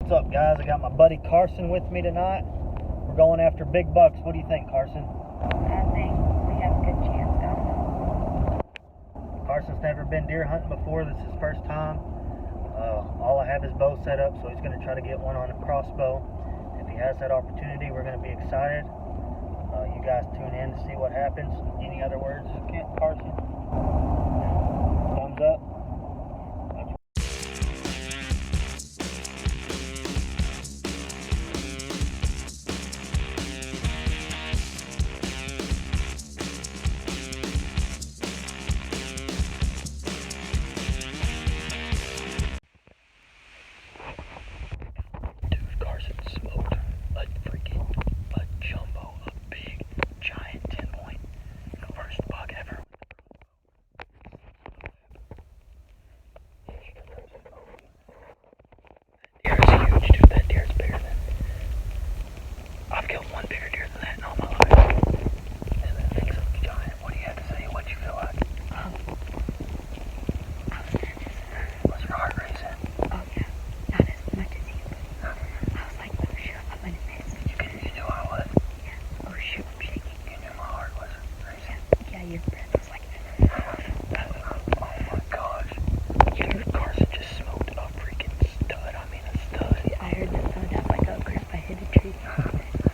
What's up, guys? I got my buddy Karsen with me tonight. We're going after big bucks. What do you think, Karsen? I think we have a good chance, don't we? Karsen's never been deer hunting before. This is his first time. All I have is bow set up, so he's going to try to get one on a crossbow. If he has that opportunity, we're going to be excited. You guys tune in to see what happens. Any other words, Karsen? Thumbs up.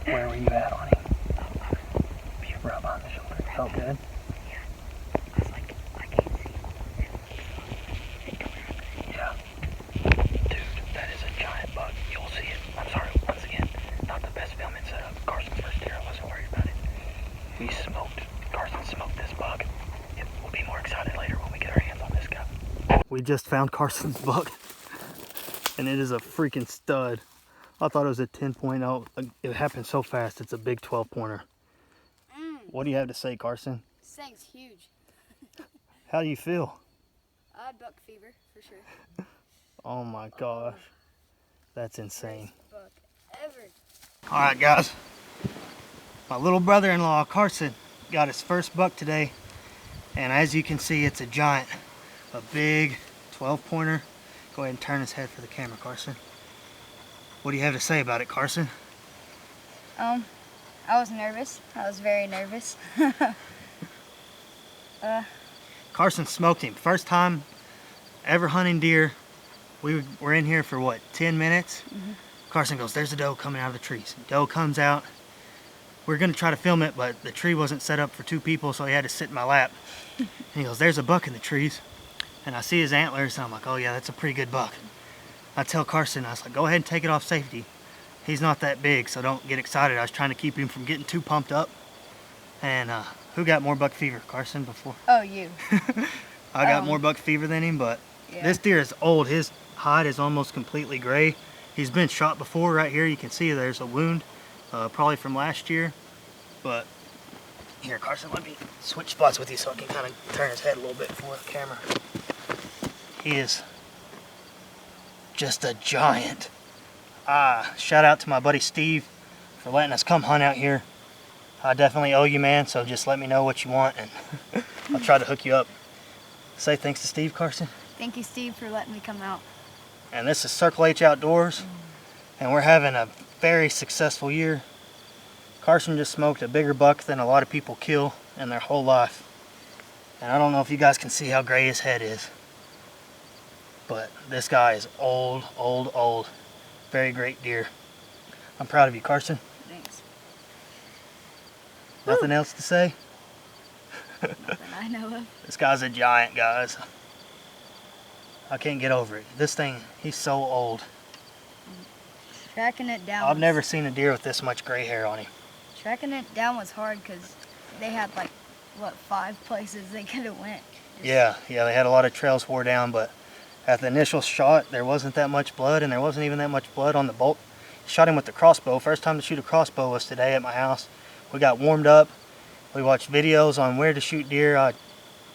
Where were you at on him? Rub on the shoulder. Felt good? Yeah. I was like, I can't see. Yeah. Dude, that is a giant buck. You'll see it. I'm sorry, once again, not the best filming setup. Karsen's first deer, I wasn't worried about it. Karsen smoked this buck. We'll be more excited later when we get our hands on this guy. We just found Karsen's buck, and it is a freaking stud. I thought it was a 10.0. It happened so fast. It's a big 12 pointer. What do you have to say, Karsen? This thing's huge. How do you feel? I had buck fever, for sure. Oh my gosh. That's insane. Best buck ever. Alright, guys. My little brother-in-law, Karsen, got his first buck today. And as you can see, it's a giant. A big 12 pointer. Go ahead and turn his head for the camera, Karsen. What do you have to say about it, Karsen? I was nervous. I was very nervous. Karsen smoked him. First time ever hunting deer. We were in here for what, 10 minutes? Karsen goes, there's a doe coming out of the trees. Doe comes out. We're gonna try to film it, but the tree wasn't set up for two people, so he had to sit in my lap. And he goes, there's a buck in the trees. And I see his antlers, and I'm like, oh yeah, that's a pretty good buck. I tell Karsen, I was like, go ahead and take it off safety. He's not that big, so don't get excited. I was trying to keep him from getting too pumped up. And who got more buck fever, Karsen, before? Oh, you. I got more buck fever than him, but yeah. This deer is old. His hide is almost completely gray. He's been shot before. Right here, you can see there's a wound, probably from last year. But here, Karsen, let me switch spots with you so I can kind of turn his head a little bit for the camera. He is just a giant. Shout out to my buddy Steve for letting us come hunt out here. I definitely owe you, man, so just let me know what you want and I'll try to hook you up. Say thanks to Steve, Karsen. Thank you, Steve, for letting me come out. And this is Circle H Outdoors, and we're having a very successful year. Karsen just smoked a bigger buck than a lot of people kill in their whole life. And I don't know if you guys can see how gray his head is. But this guy is old, old, old. Very great deer. I'm proud of you, Karsen. Thanks. Nothing else to say? Nothing I know of. This guy's a giant, guys. I can't get over it. This thing, he's so old. Tracking it down. I've never seen a deer with this much gray hair on him. Tracking it down was hard because they had like, what, 5 places they could have went. Yeah, they had a lot of trails wore down, but at the initial shot, there wasn't that much blood, and there wasn't even that much blood on the bolt. Shot him with the crossbow. First time to shoot a crossbow was today at my house. We got warmed up. We watched videos on where to shoot deer. I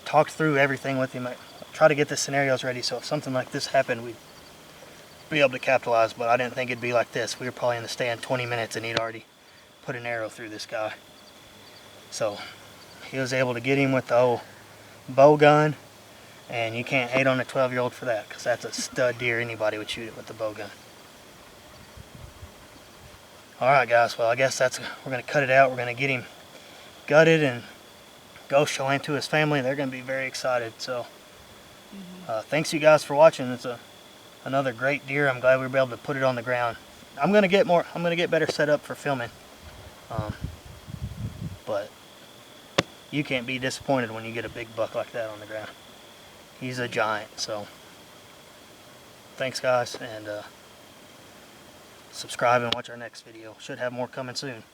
talked through everything with him. I try to get the scenarios ready, so if something like this happened, we'd be able to capitalize, but I didn't think it'd be like this. We were probably in the stand 20 minutes, and he'd already put an arrow through this guy. So he was able to get him with the old bow gun, and you can't hate on a 12-year-old for that, because that's a stud deer. Anybody would shoot it with the bow gun. All right, guys. Well, I guess we're gonna cut it out. We're gonna get him gutted and go show him to his family. They're gonna be very excited. So, thanks you guys for watching. It's another great deer. I'm glad we were able to put it on the ground. I'm gonna get better set up for filming. But you can't be disappointed when you get a big buck like that on the ground. He's a giant. So, thanks guys, and subscribe and watch our next video. Should have more coming soon.